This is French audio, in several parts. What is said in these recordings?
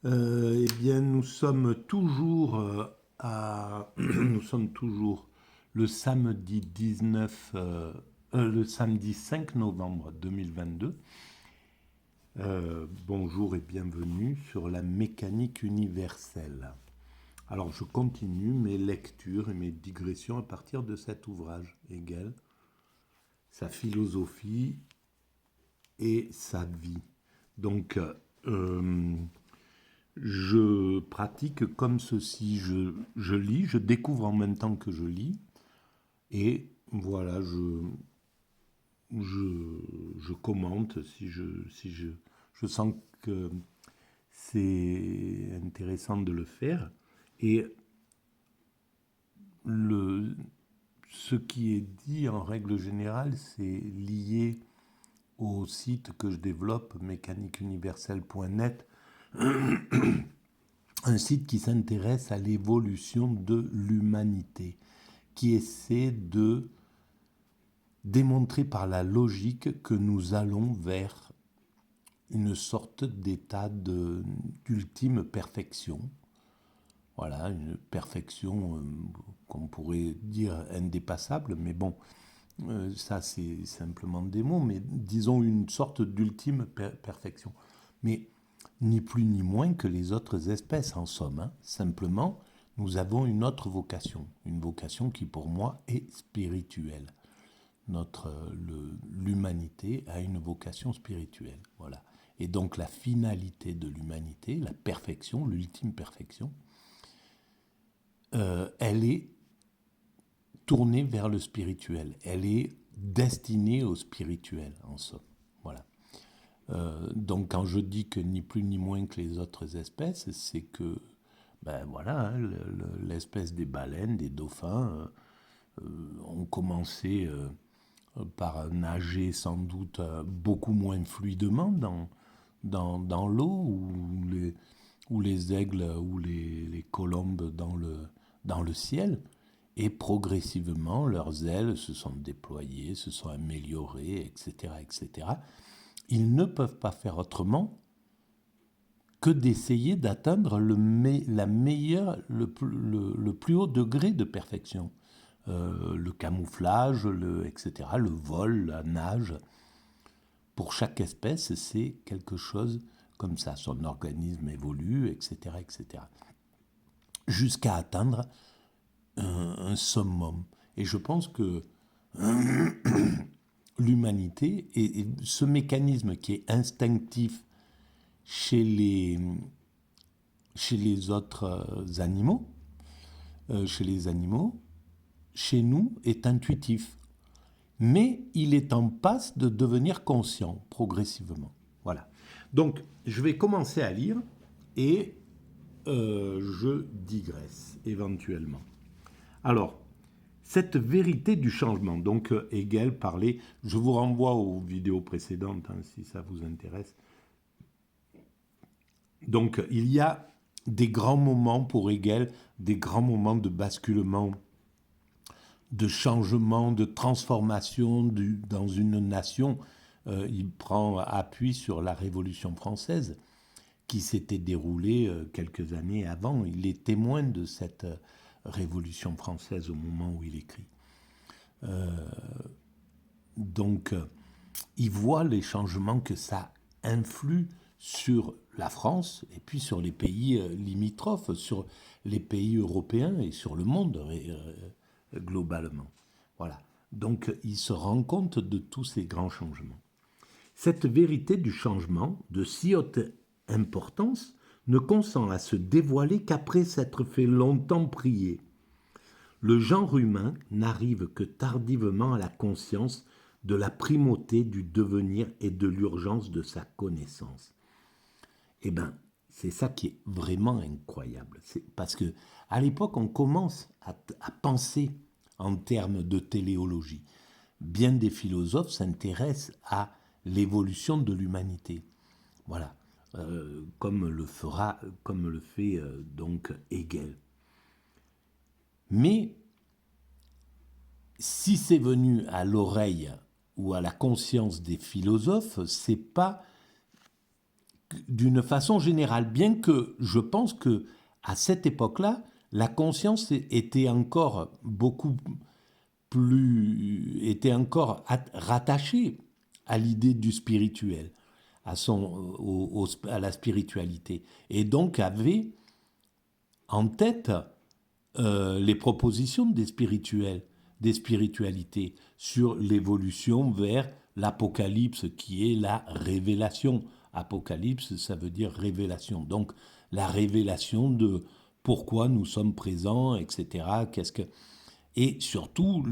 Eh bien, nous sommes toujours nous sommes toujours le samedi 19, le samedi 5 novembre 2022. Bonjour et bienvenue sur la mécanique universelle. Alors, je continue mes lectures et mes digressions à partir de cet ouvrage, Hegel, sa philosophie et sa vie. Donc, je pratique comme ceci, je lis, je découvre en même temps que je lis, et voilà, je commente je sens que c'est intéressant de le faire. Et le, ce qui est dit en règle générale, c'est lié au site que je développe, mécaniqueuniverselle.net, un site qui s'intéresse à l'évolution de l'humanité, qui essaie de démontrer par la logique que nous allons vers une sorte d'état d'ultime perfection. Voilà, une perfection qu'on pourrait dire indépassable, mais bon, ça c'est simplement des mots, mais disons une sorte d'ultime perfection. Mais ni plus ni moins que les autres espèces en somme. Hein. Simplement, nous avons une autre vocation, une vocation qui pour moi est spirituelle. L'humanité a une vocation spirituelle. Voilà. Et donc la finalité de l'humanité, la perfection, l'ultime perfection, elle est tournée vers le spirituel. Elle est destinée au spirituel, en somme. Voilà. Donc quand je dis que ni plus ni moins que les autres espèces, c'est que, ben voilà, hein, l'espèce des baleines, des dauphins, ont commencé par nager sans doute beaucoup moins fluidement dans l'eau, ou les aigles ou les colombes dans le ciel. Et progressivement, leurs ailes se sont déployées, se sont améliorées, etc., etc. Ils ne peuvent pas faire autrement que d'essayer d'atteindre le plus haut degré de perfection. Le camouflage, etc., le vol, la nage. Pour chaque espèce, c'est quelque chose comme ça. Son organisme évolue, etc., etc. Jusqu'à atteindre un summum. Et je pense que l'humanité et ce mécanisme qui est instinctif chez les autres animaux, chez nous est intuitif. Mais il est en passe de devenir conscient progressivement. Voilà. Donc, je vais commencer à lire et je digresse éventuellement. Alors, cette vérité du changement, donc Hegel parlait, je vous renvoie aux vidéos précédentes hein, si ça vous intéresse. Donc, il y a des grands moments pour Hegel, des grands moments de basculement, de changement, de transformation dans une nation. Il prend appui sur la Révolution française qui s'était déroulée quelques années avant. Il est témoin de cette Révolution française au moment où il écrit. Donc, il voit les changements que ça influe sur la France et puis sur les pays limitrophes, sur les pays européens et sur le monde globalement. Voilà. Donc, il se rend compte de tous ces grands changements. Cette vérité du changement, de si haute importance, ne consent à se dévoiler qu'après s'être fait longtemps prier. Le genre humain n'arrive que tardivement à la conscience de la primauté du devenir et de l'urgence de sa connaissance. Eh bien, c'est ça qui est vraiment incroyable. C'est parce que à l'époque, on commence à penser en termes de téléologie. Bien des philosophes s'intéressent à l'évolution de l'humanité. Voilà, comme le fait donc Hegel. Mais si c'est venu à l'oreille ou à la conscience des philosophes, c'est pas d'une façon générale, bien que je pense que à cette époque-là, la conscience était encore beaucoup était encore rattachée à l'idée du spirituel, à la spiritualité, et donc avait en tête les propositions des spiritualités sur l'évolution vers l'Apocalypse, qui est la révélation. Apocalypse, ça veut dire révélation. Donc, la révélation de pourquoi nous sommes présents, etc. Et surtout,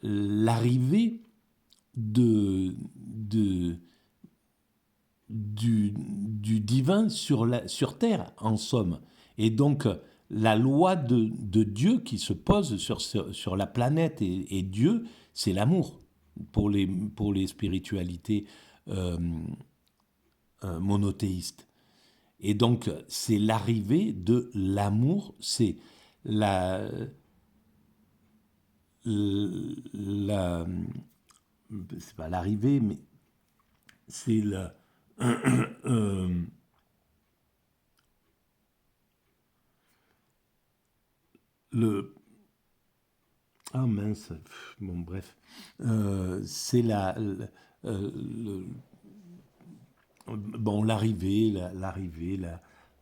l'arrivée du divin sur terre, en somme. Et donc, la loi de Dieu qui se pose sur la planète, et Dieu, c'est l'amour pour les spiritualités euh, monothéistes. Et donc, c'est l'arrivée de l'amour, c'est la, la c'est pas l'arrivée, mais c'est le ah mince, bon bref, c'est bon l'arrivée,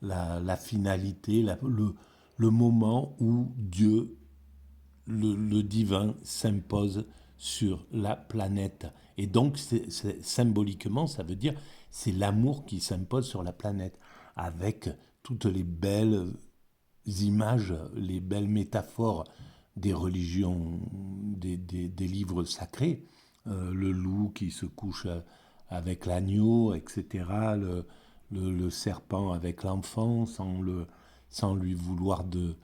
la finalité, le moment où Dieu, le divin, s'impose sur la planète. Et donc, symboliquement, ça veut dire c'est l'amour qui s'impose sur la planète, avec toutes les belles images, les belles métaphores des religions, des livres sacrés, le loup qui se couche avec l'agneau, etc., le serpent avec l'enfant sans lui vouloir de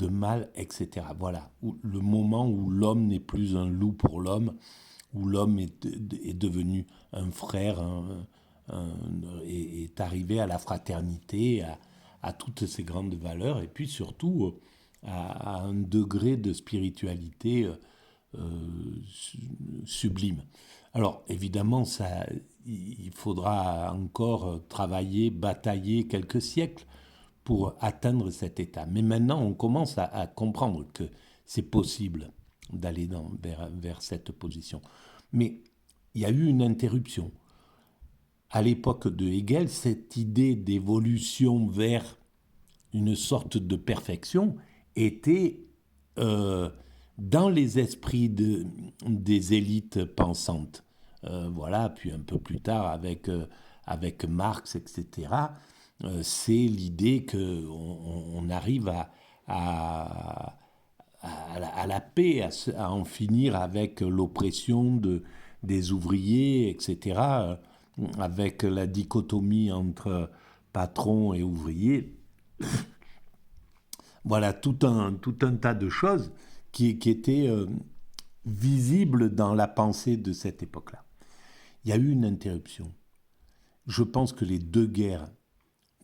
mal, etc. Voilà, le moment où l'homme n'est plus un loup pour l'homme, où l'homme est devenu un frère, est arrivé à la fraternité, à toutes ces grandes valeurs, et puis surtout à un degré de spiritualité sublime. Alors évidemment, il faudra encore travailler, batailler quelques siècles pour atteindre cet état. Mais maintenant, on commence à comprendre que c'est possible d'aller vers cette position. Mais il y a eu une interruption. À l'époque de Hegel, cette idée d'évolution vers une sorte de perfection était dans les esprits des élites pensantes. Voilà, puis un peu plus tard avec Marx, etc. C'est l'idée qu'on arrive à la paix, à en finir avec l'oppression des ouvriers, etc., avec la dichotomie entre patron et ouvrier. Voilà, tout un tas de choses qui étaient visibles dans la pensée de cette époque-là. Il y a eu une interruption. Je pense que les deux guerres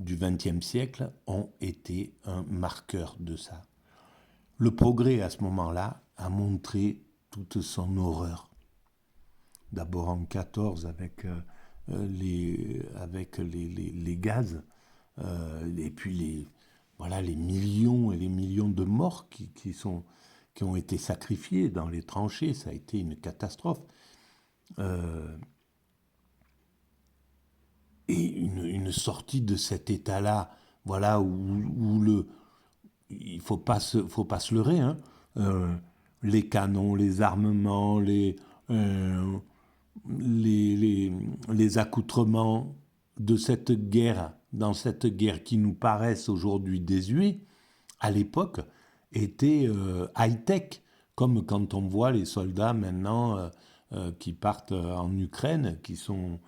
du XXe siècle ont été un marqueur de ça. Le progrès, à ce moment-là, a montré toute son horreur. D'abord en 14 avec les gaz, et puis voilà, les millions et les millions de morts qui ont été sacrifiés dans les tranchées. Ça a été une catastrophe. Et une sortie de cet état-là, voilà, où il faut pas se leurrer, hein. Les canons, les armements, les accoutrements de cette guerre, dans cette guerre qui nous paraissent aujourd'hui désuets, à l'époque, étaient high-tech, comme quand on voit les soldats maintenant qui partent en Ukraine, qui sont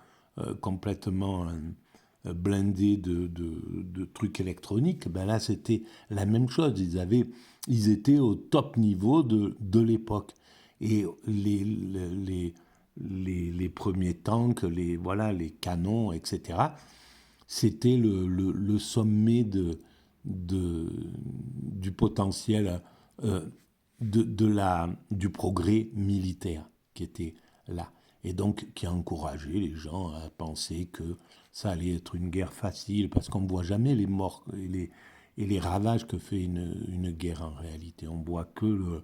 complètement blindés de trucs électroniques. Ben là, c'était la même chose. Ils étaient au top niveau de l'époque. Et les premiers tanks, les canons, etc., c'était le sommet du potentiel du progrès militaire qui était là. et donc qui a encouragé les gens à penser que ça allait être une guerre facile, parce qu'on ne voit jamais les morts et les ravages que fait une guerre en réalité. On voit que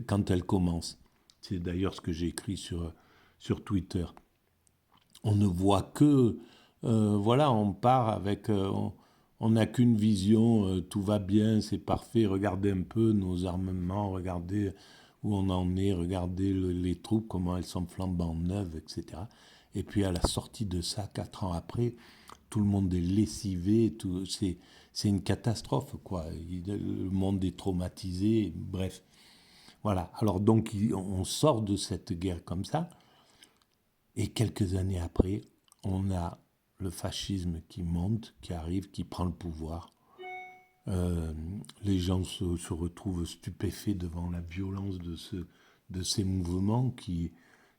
quand elle commence. C'est d'ailleurs ce que j'ai écrit sur Twitter. On ne voit que, voilà, on part avec, on n'a qu'une vision, tout va bien, c'est parfait, regardez un peu nos armements, regardez où on en est, regardez les troupes, comment elles sont flambant neuves, etc. Et puis à la sortie de ça, 4 ans après, tout le monde est lessivé, c'est une catastrophe, quoi. Le monde est traumatisé, bref. Voilà. Alors donc, on sort de cette guerre comme ça, et quelques années après, on a le fascisme qui monte, qui arrive, qui prend le pouvoir. Les gens se retrouvent stupéfaits devant la violence de ces mouvements qui,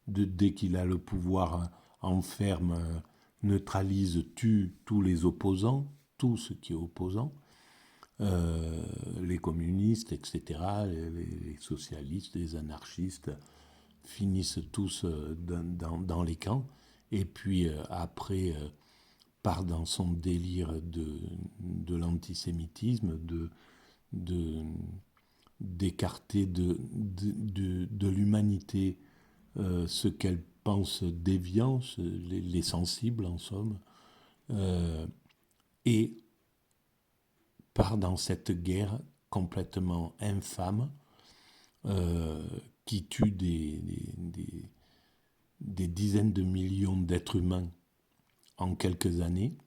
dès qu'il a le pouvoir, enferme, neutralise, tue tous les opposants, tout ce qui est opposant, les communistes, etc., les socialistes, les anarchistes, finissent tous dans les camps, et puis après part dans son délire de l'antisémitisme, d'écarter de l'humanité ce qu'elle pense déviant, les sensibles en somme, et part dans cette guerre complètement infâme qui tue des dizaines de millions d'êtres humains en quelques années.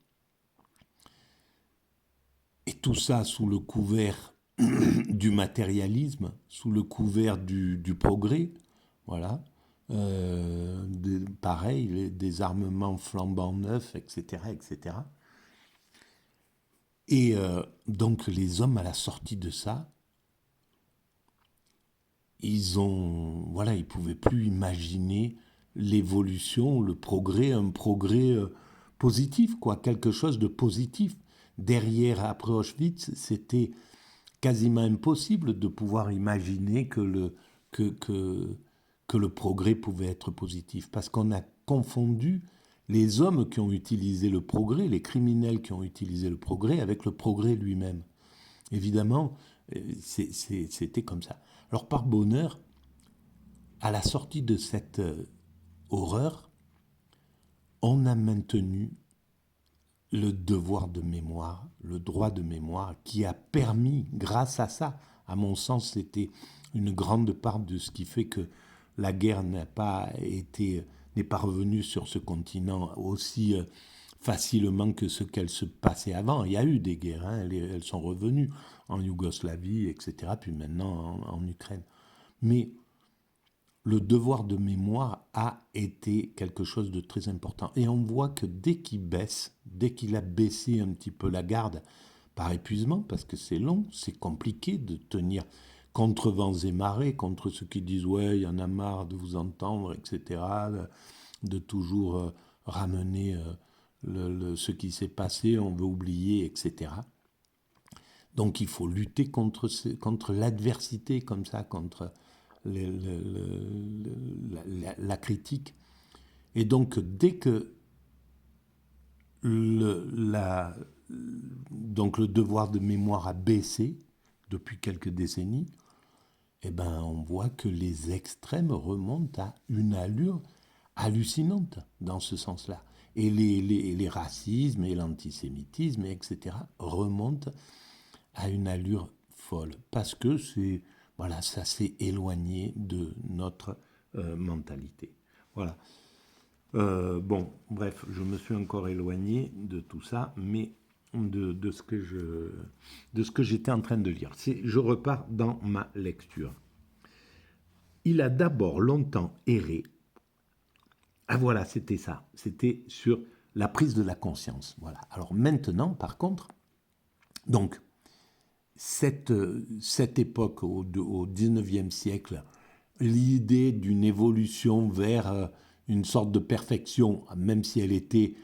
Et tout ça sous le couvert du matérialisme, sous le couvert du progrès, voilà. Pareil, des armements flambant neufs, etc., etc. Et donc les hommes à la sortie de ça, ils pouvaient plus imaginer l'évolution, le progrès, un progrès positif, quoi, quelque chose de positif. Derrière, après Auschwitz, c'était quasiment impossible de pouvoir imaginer que le progrès pouvait être positif, parce qu'on a confondu les hommes qui ont utilisé le progrès, les criminels qui ont utilisé le progrès, avec le progrès lui-même. Évidemment, c'était comme ça. Alors par bonheur, à la sortie de cette horreur, on a maintenu le devoir de mémoire, le droit de mémoire, qui a permis, grâce à ça, à mon sens, c'était une grande part de ce qui fait que la guerre n'est pas revenue sur ce continent aussi facilement que ce qu'elle se passait avant. Il y a eu des guerres, hein, elles sont revenues en Yougoslavie, etc., puis maintenant en Ukraine. Mais le devoir de mémoire a été quelque chose de très important. Et on voit que dès qu'il a baissé un petit peu la garde, par épuisement, parce que c'est long, c'est compliqué de tenir contre vents et marées, contre ceux qui disent « ouais, il y en a marre de vous entendre », etc., de toujours ramener ce qui s'est passé, on veut oublier, etc. Donc il faut lutter contre l'adversité comme ça, contre la critique. Et donc dès que donc le devoir de mémoire a baissé depuis quelques décennies, eh ben on voit que les extrêmes remontent à une allure hallucinante dans ce sens-là. Et les racismes et l'antisémitisme, etc., remontent à une allure folle. Parce que ça s'est éloigné de notre mentalité. Voilà. Bref, je me suis encore éloigné de tout ça, mais de ce que j'étais en train de lire. Je repars dans ma lecture. Il a d'abord longtemps erré. Ah voilà, c'était ça. C'était sur la prise de la conscience. Voilà. Alors maintenant, par contre, donc, cette époque, au XIXe siècle, l'idée d'une évolution vers une sorte de perfection, même si elle était,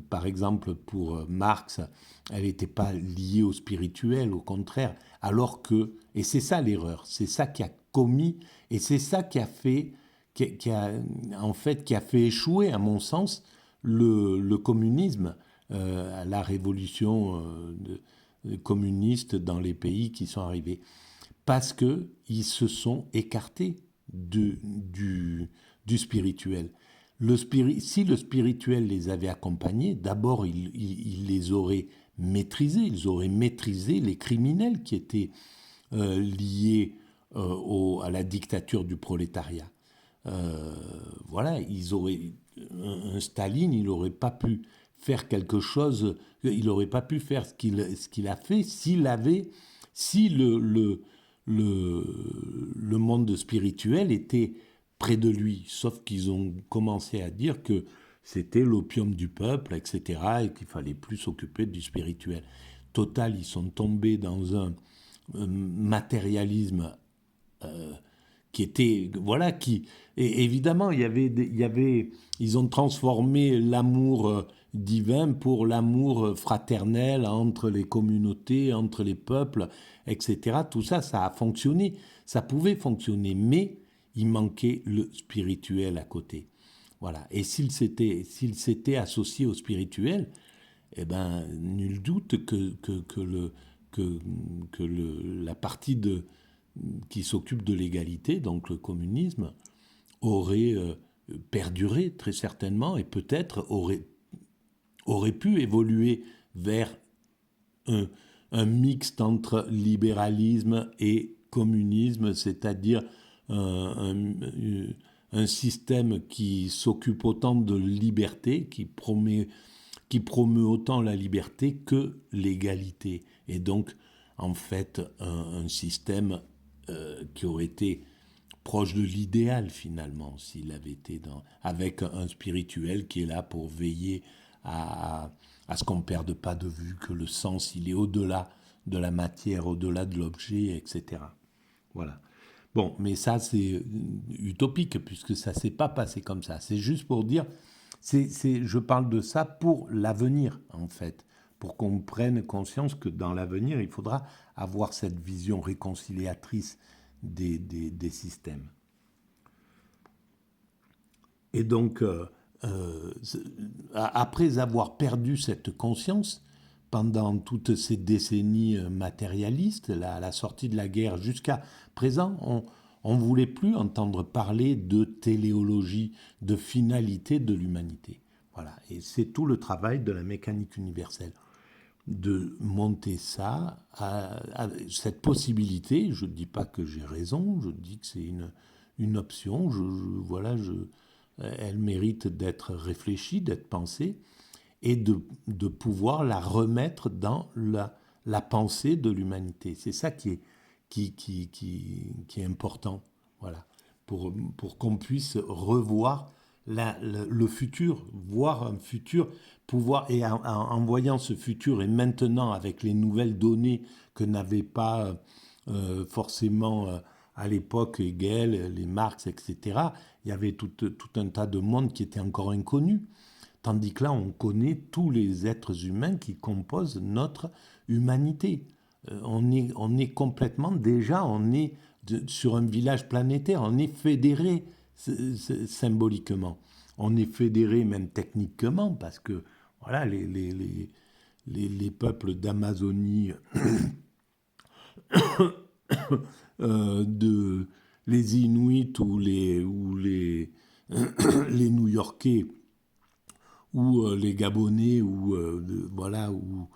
par exemple, pour Marx, elle n'était pas liée au spirituel, au contraire, alors que, et c'est ça l'erreur, c'est ça qui a commis, et c'est ça qui a fait qui a fait échouer, à mon sens, le communisme, la révolution communiste dans les pays qui sont arrivés. Parce qu'ils se sont écartés du spirituel. Si le spirituel les avait accompagnés, d'abord, il les aurait maîtrisés. Ils auraient maîtrisé les criminels qui étaient liés à la dictature du prolétariat. Voilà, un Staline, il n'aurait pas pu faire quelque chose, il n'aurait pas pu faire ce qu'il a fait si le monde spirituel était près de lui. Sauf qu'ils ont commencé à dire que c'était l'opium du peuple, etc., et qu'il fallait plus s'occuper du spirituel. Total, ils sont tombés dans un matérialisme qui était, voilà, et évidemment, ils ont transformé l'amour divin pour l'amour fraternel entre les communautés, entre les peuples, etc. Tout ça, ça a fonctionné, ça pouvait fonctionner, mais il manquait le spirituel à côté. Voilà. Et s'il s'était associé au spirituel, eh ben, nul doute la partie qui s'occupe de l'égalité, donc le communisme, aurait perduré très certainement et peut-être aurait pu évoluer vers un, un mixte entre libéralisme et communisme, c'est-à-dire un système qui s'occupe autant de liberté, qui promeut autant la liberté que l'égalité. Et donc, en fait, un système qui aurait été proche de l'idéal, finalement, s'il avait été avec un spirituel qui est là pour veiller à ce qu'on ne perde pas de vue, que le sens, il est au-delà de la matière, au-delà de l'objet, etc. Voilà. Bon, mais ça, c'est utopique, puisque ça ne s'est pas passé comme ça. C'est juste pour dire, je parle de ça pour l'avenir, en fait, pour qu'on prenne conscience que dans l'avenir, il faudra avoir cette vision réconciliatrice des systèmes. Et donc, après avoir perdu cette conscience, pendant toutes ces décennies matérialistes, à la sortie de la guerre jusqu'à présent, on ne voulait plus entendre parler de téléologie, de finalité de l'humanité. Voilà. Et c'est tout le travail de la mécanique universelle, de monter ça à cette possibilité. Je ne dis pas que j'ai raison, je dis que c'est une option. Elle mérite d'être réfléchie, d'être pensée, et de pouvoir la remettre dans la pensée de l'humanité. C'est ça qui est important, voilà, pour qu'on puisse revoir le futur, voir un futur, pouvoir, et en voyant ce futur, et maintenant avec les nouvelles données que n'avaient pas forcément à l'époque Hegel, les Marx, etc., il y avait tout un tas de monde qui était encore inconnu. Tandis que là, on connaît tous les êtres humains qui composent notre humanité. On est complètement, déjà, sur un village planétaire, on est fédéré symboliquement. On est fédéré même techniquement, parce que voilà, les peuples d'Amazonie, les Inuits ou les New-Yorkais, ou les Gabonais, voilà, ou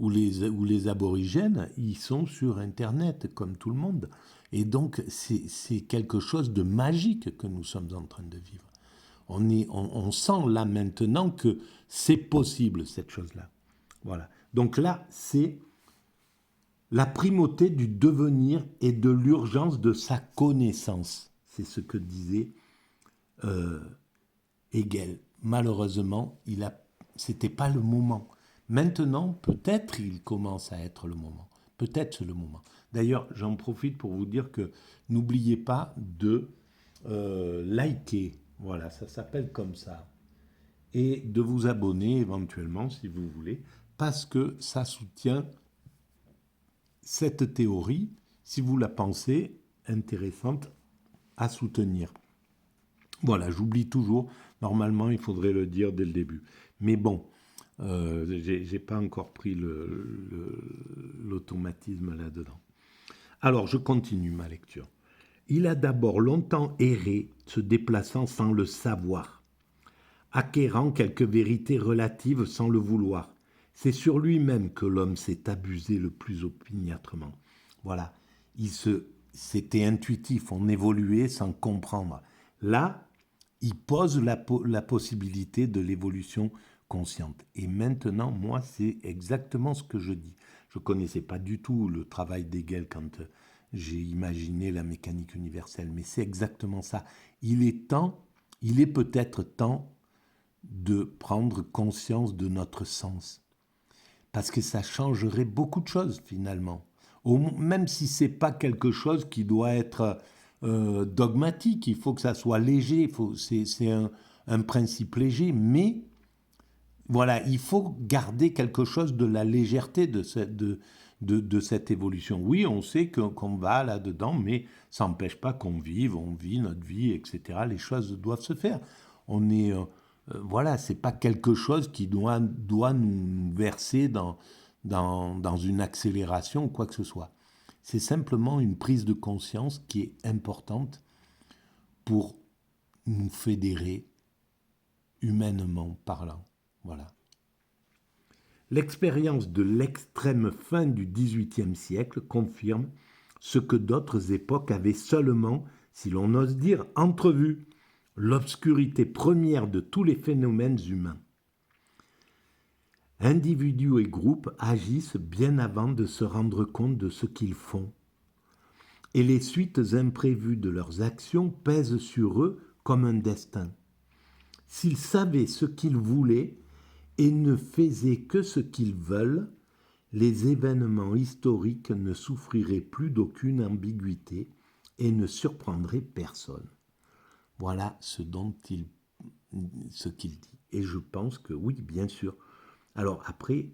les aborigènes, ils sont sur Internet, comme tout le monde. Et donc, c'est quelque chose de magique que nous sommes en train de vivre. On sent là maintenant que c'est possible, cette chose-là. Voilà. Donc là, c'est la primauté du devenir et de l'urgence de sa connaissance. C'est ce que disait Hegel. Malheureusement, c'était pas le moment. Maintenant, peut-être il commence à être le moment. Peut-être c'est le moment. D'ailleurs, j'en profite pour vous dire que n'oubliez pas de liker. Voilà, ça s'appelle comme ça. Et de vous abonner éventuellement, si vous voulez, parce que ça soutient cette théorie, si vous la pensez intéressante à soutenir. Voilà, j'oublie toujours. Normalement, il faudrait le dire dès le début. Mais bon, j'ai pas encore pris l'automatisme là-dedans. Alors, je continue ma lecture. Il a d'abord longtemps erré, se déplaçant sans le savoir, acquérant quelques vérités relatives sans le vouloir. C'est sur lui-même que l'homme s'est abusé le plus opiniâtrement. Voilà, c'était intuitif, on évoluait sans comprendre. Là, il pose la possibilité de l'évolution consciente. Et maintenant, moi, c'est exactement ce que je dis. Je ne connaissais pas du tout le travail d'Hegel quand j'ai imaginé la mécanique universelle, mais c'est exactement ça. Il est peut-être temps de prendre conscience de notre sens, parce que ça changerait beaucoup de choses finalement. Même si c'est pas quelque chose qui doit être dogmatique, il faut que ça soit léger, c'est un principe léger, mais voilà, il faut garder quelque chose de la légèreté de cette évolution. Oui, on sait qu'on va là-dedans, mais ça n'empêche pas qu'on vive, on vit notre vie, etc. Les choses doivent se faire. On est, voilà, c'est pas quelque chose qui doit nous verser dans une accélération ou quoi que ce soit. C'est simplement une prise de conscience qui est importante pour nous fédérer humainement parlant. Voilà. L'expérience de l'extrême fin du XVIIIe siècle confirme ce que d'autres époques avaient seulement, si l'on ose dire, entrevu, l'obscurité première de tous les phénomènes humains. Individus et groupes agissent bien avant de se rendre compte de ce qu'ils font, et les suites imprévues de leurs actions pèsent sur eux comme un destin. S'ils savaient ce qu'ils voulaient et ne faisaient que ce qu'ils veulent, les événements historiques ne souffriraient plus d'aucune ambiguïté et ne surprendraient personne. Voilà ce qu'il dit. Et je pense que oui, bien sûr. Alors après,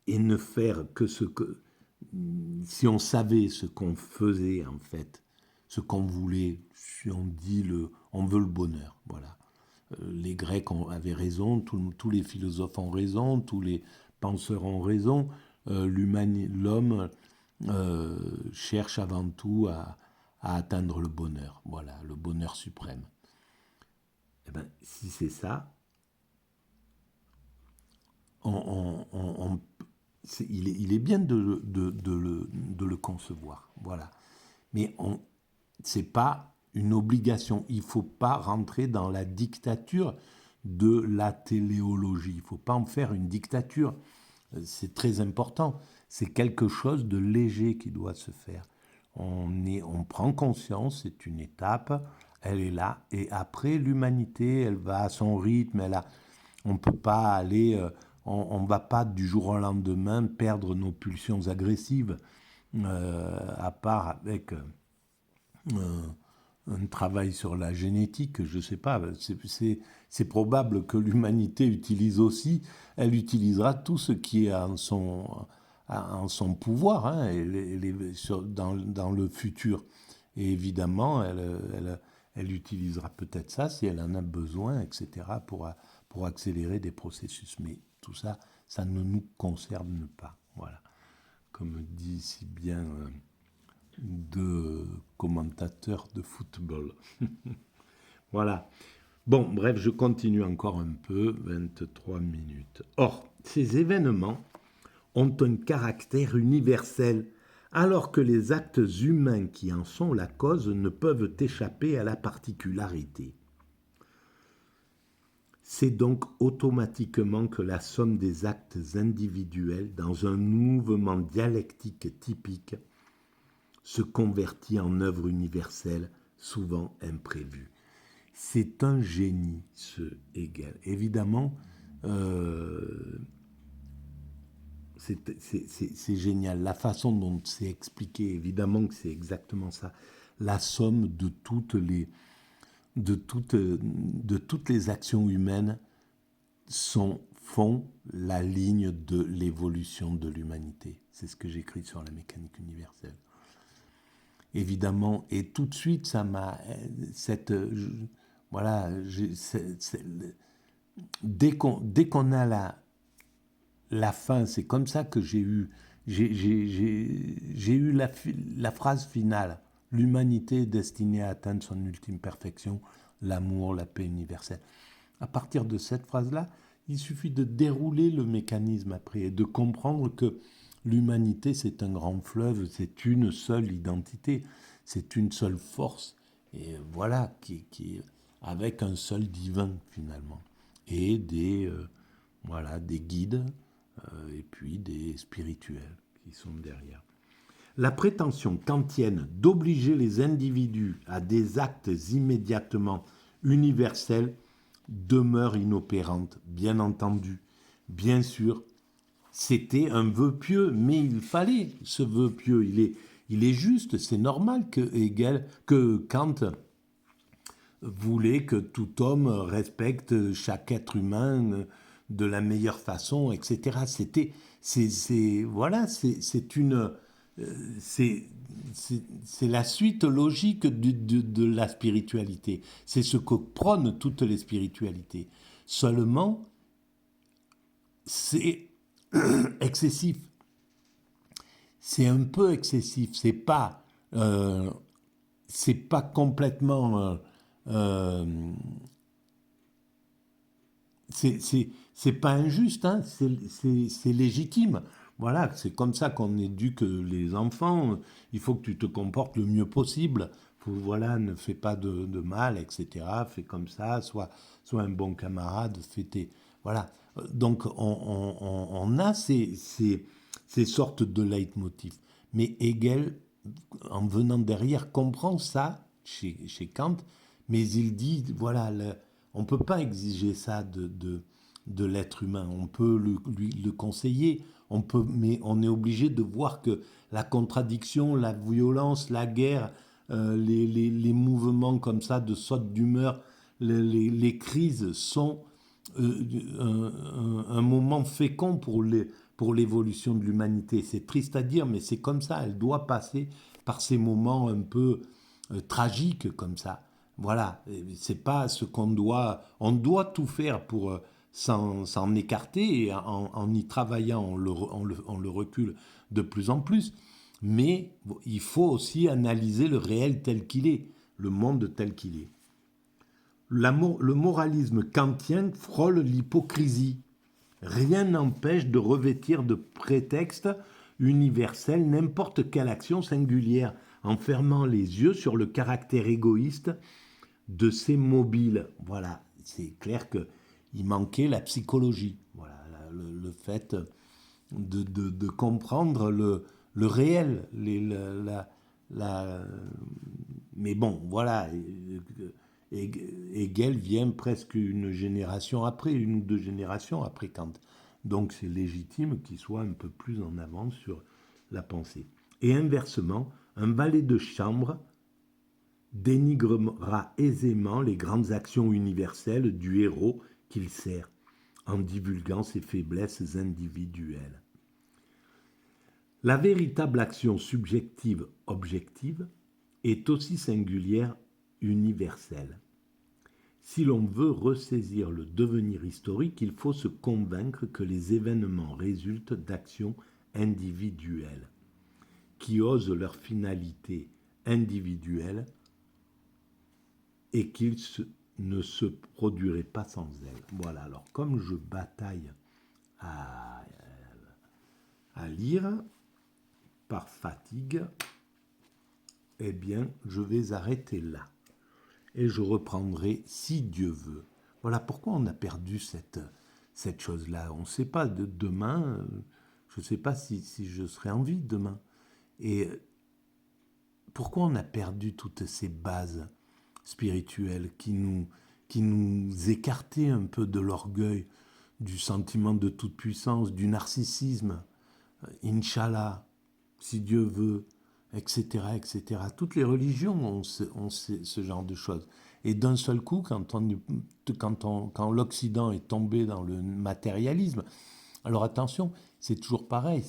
et ne faire que ce que... Si on savait ce qu'on faisait en fait, ce qu'on voulait, si on dit on veut le bonheur, voilà. Les Grecs avaient raison, tous les philosophes ont raison, tous les penseurs ont raison. L'homme cherche avant tout à atteindre le bonheur, voilà, le bonheur suprême. Eh ben, si c'est ça, il est bien de le concevoir, voilà. Mais c'est pas une obligation. Il ne faut pas rentrer dans la dictature de la téléologie. Il ne faut pas en faire une dictature. C'est très important. C'est quelque chose de léger qui doit se faire. On prend conscience, c'est une étape, elle est là. Et après, l'humanité, elle va à son rythme. On ne peut pas aller... on ne va pas du jour au lendemain perdre nos pulsions agressives, à part avec... un travail sur la génétique, je ne sais pas, c'est probable que l'humanité utilise aussi, elle utilisera tout ce qui est en son pouvoir hein, dans le futur. Et évidemment, elle utilisera peut-être ça si elle en a besoin, etc., pour accélérer des processus. Mais tout ça, ça ne nous concerne pas. Voilà. Comme dit si bien... de commentateurs de football. Voilà. Bon, bref, je continue encore un peu, 23 minutes. Or, ces événements ont un caractère universel, alors que les actes humains qui en sont la cause ne peuvent échapper à la particularité. C'est donc automatiquement que la somme des actes individuels dans un mouvement dialectique typique se convertit en œuvre universelle, souvent imprévue. C'est un génie, ce Hegel. Évidemment, c'est génial. La façon dont c'est expliqué, évidemment que c'est exactement ça. La somme de toutes les actions humaines font la ligne de l'évolution de l'humanité. C'est ce que j'écris sur la mécanique universelle. Évidemment, et tout de suite, ça m'a... voilà, dès qu'on a la fin, c'est comme ça que j'ai eu la phrase finale. L'humanité est destinée à atteindre son ultime perfection, l'amour, la paix universelle. À partir de cette phrase-là, il suffit de dérouler le mécanisme après et de comprendre que l'humanité, c'est un grand fleuve, c'est une seule identité, c'est une seule force, et voilà, avec un seul divin finalement, et voilà, des guides, et puis des spirituels qui sont derrière. La prétention kantienne d'obliger les individus à des actes immédiatement universels demeure inopérante, bien entendu. Bien sûr, c'était un vœu pieux, mais il fallait ce vœu pieux. Il est juste, c'est normal que Kant voulait que tout homme respecte chaque être humain de la meilleure façon, etc. Voilà, c'est, c'est la suite logique de la spiritualité. C'est ce que prônent toutes les spiritualités. Seulement, c'est excessif. C'est un peu excessif. C'est pas complètement. Euh, c'est pas injuste, hein, c'est légitime. Voilà, c'est comme ça qu'on éduque les enfants. Il faut que tu te comportes le mieux possible. Voilà, ne fais pas de mal, etc. Fais comme ça, sois un bon camarade, voilà. Donc, on a ces sortes de leitmotifs. Mais Hegel, en venant derrière, comprend ça chez Kant, mais il dit, voilà, on ne peut pas exiger ça de l'être humain. On peut lui le conseiller, mais on est obligé de voir que la contradiction, la violence, la guerre, les mouvements comme ça de saute d'humeur, les crises sont un moment fécond pour l'évolution de l'humanité. C'est triste à dire, mais c'est comme ça. Elle doit passer par ces moments un peu tragiques comme ça. Voilà, c'est pas ce qu'on doit. On doit tout faire pour s'en écarter et en y travaillant, on le recule de plus en plus. Mais il faut aussi analyser le réel tel qu'il est, le monde tel qu'il est. Le moralisme kantien frôle l'hypocrisie. Rien n'empêche de revêtir de prétexte universel n'importe quelle action singulière, en fermant les yeux sur le caractère égoïste de ces mobiles. Voilà, c'est clair qu'il manquait la psychologie. Voilà, le fait de comprendre le réel. Mais bon, voilà. Hegel vient presque une génération après, une ou deux générations après Kant. Donc c'est légitime qu'il soit un peu plus en avance sur la pensée. Et inversement, un valet de chambre dénigrera aisément les grandes actions universelles du héros qu'il sert, en divulguant ses faiblesses individuelles. La véritable action subjective objective est aussi singulière universelle. Si l'on veut ressaisir le devenir historique, il faut se convaincre que les événements résultent d'actions individuelles, qui osent leur finalité individuelle et qu'ils ne se produiraient pas sans elles. Voilà, alors comme je bataille à lire par fatigue, eh bien, je vais arrêter là. Et je reprendrai si Dieu veut. Voilà pourquoi on a perdu cette chose-là. On ne sait pas de demain, je ne sais pas si je serai en vie demain. Et pourquoi on a perdu toutes ces bases spirituelles qui nous écartaient un peu de l'orgueil, du sentiment de toute puissance, du narcissisme, Inch'Allah, si Dieu veut, etc., etc. Toutes les religions ont ce genre de choses. Et d'un seul coup, quand l'Occident est tombé dans le matérialisme, alors attention, c'est toujours pareil,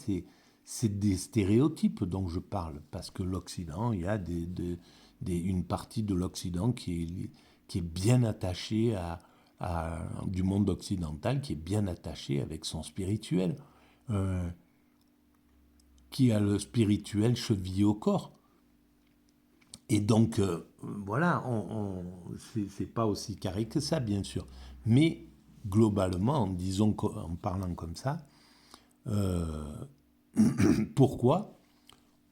c'est des stéréotypes dont je parle, parce que l'Occident, il y a une partie de l'Occident qui est bien attaché du monde occidental, qui est bien attaché avec son spirituel, qui a le spirituel chevillé au corps. Et donc, voilà, c'est pas aussi carré que ça, bien sûr. Mais globalement, disons en parlant comme ça, pourquoi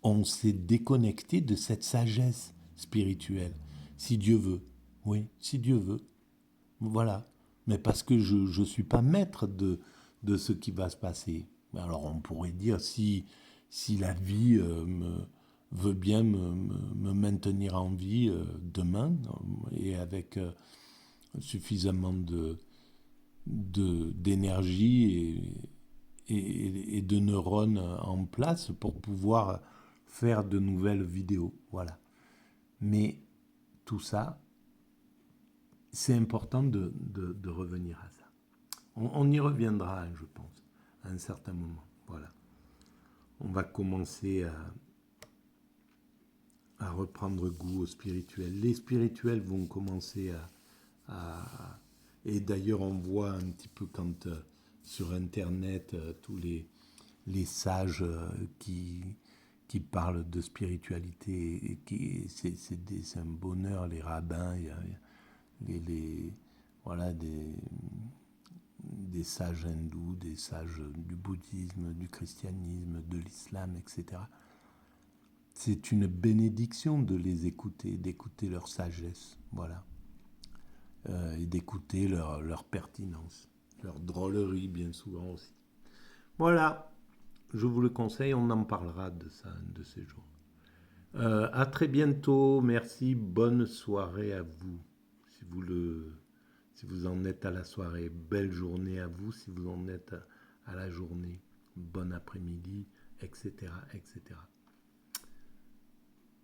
on s'est déconnecté de cette sagesse spirituelle? Si Dieu veut, oui, si Dieu veut, voilà. Mais parce que je ne suis pas maître de ce qui va se passer. Alors on pourrait dire si la vie veut bien me maintenir en vie demain et avec suffisamment d'énergie et de neurones en place pour pouvoir faire de nouvelles vidéos. Voilà. Mais tout ça, c'est important de revenir à ça. On y reviendra, je pense, à un certain moment. Voilà. On va commencer à reprendre goût au spirituel. Les spirituels vont commencer et d'ailleurs, on voit un petit peu quand sur Internet, tous les sages qui parlent de spiritualité, et c'est un bonheur, les rabbins, voilà, des sages hindous, des sages du bouddhisme, du christianisme, de l'islam, etc. C'est une bénédiction de les écouter, d'écouter leur sagesse, voilà, et d'écouter leur pertinence, leur drôlerie bien souvent aussi. Voilà, je vous le conseille, on en parlera de ça un de ces jours. À très bientôt, merci, bonne soirée à vous, si vous en êtes à la soirée, belle journée à vous, si vous en êtes à la journée, bon après-midi, etc., etc.